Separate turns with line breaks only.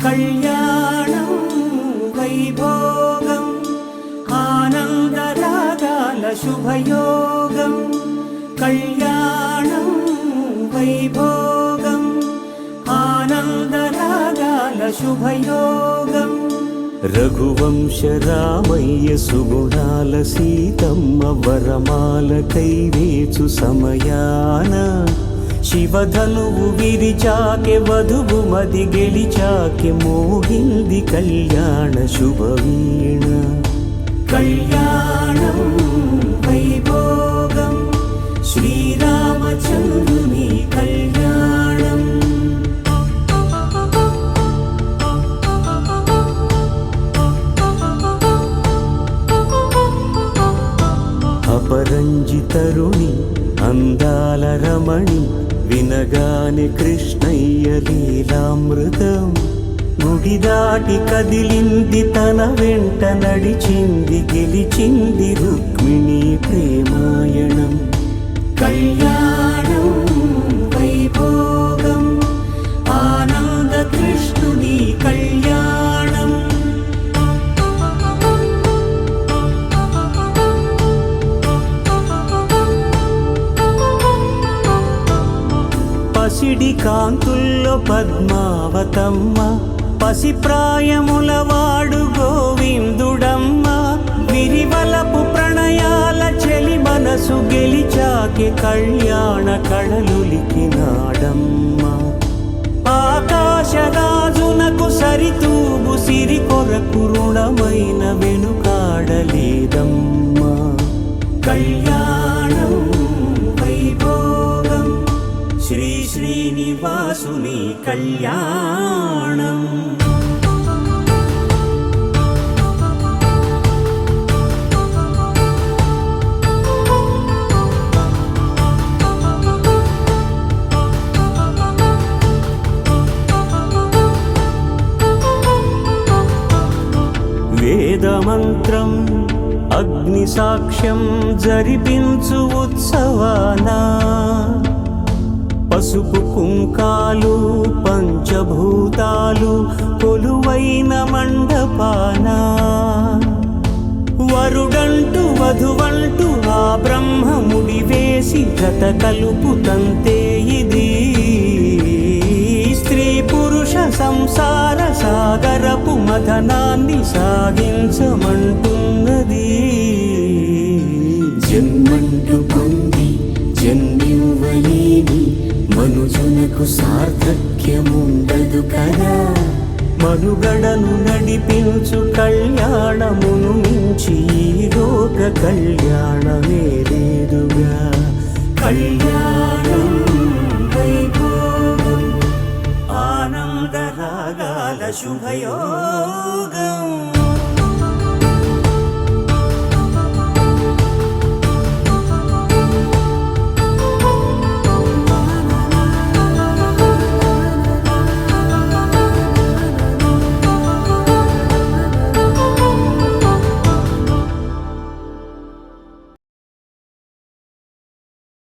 కళ్యాణం వైభోగం ఆనందరాగాల శుభయోగం కళ్యాణం వైభోగం ఆనందరాగాల శుభయోగం రఘువంశ రామయ్య సుగుణాల సీతమ్మ వరమాల కైవేచు సమయాన శివధనువు విరిచాకె వధువు మది గెలిచాకె మోగింది కళ్యాణ శుభవీణ కళ్యాణం వైభోగం శ్రీరామచంద్రుని కళ్యాణం అపరంజి తరుణి అందాల రమణి వినగానే కృష్ణయ్య లీలామృతం గుడి దాటి కదిలింది తన వెంట నడిచింది గెలిచింది రుక్మిణి ప్రేమాయణం కళ్యాణం వైభోగం ఆనంద కృష్ణుని కళ్యాణం పసిడి కాంతుల్లో పద్మావతమ్మ పసిప్రాయముల వాడు గోవిందుడమ్మ విరివలపు ప్రణయాల చెలి మనసు గెలిచాకే కళ్యాణ కళలులికినాడమ్మ ఆకాశరాజునకు సరితూగు సిరి కొరకు రుణమైన వెనుకాడలేదమ్మా కళ్యాణం వైభోగం శ్రీ శ్రీనివాసుని కళ్యాణం వేదమంత్రం అగ్ని సాక్ష్యం జరిపించు ఉత్సవానా పసుపు కుంకాలు పంచభూతాలు కొలువైన మండపాన వరుడంటూ వధువంటూ ఆ బ్రహ్మముడి వేసి జత కలుపుతంతే ఇది స్త్రీ పురుష సంసార సాగరపు మథనాన్ని సాగించమంటున్నది జన్మంటూ పొంది జన్మివ్వలేని మనుజునకు సార్థక్యముండదు కదా మనుగడను నడిపించు కళ్యాణమును మించి ఈ లోక కళ్యాణమే లేదుగా కళ్యాణం వైభోగం ఆనందరాగాల శుభయోగం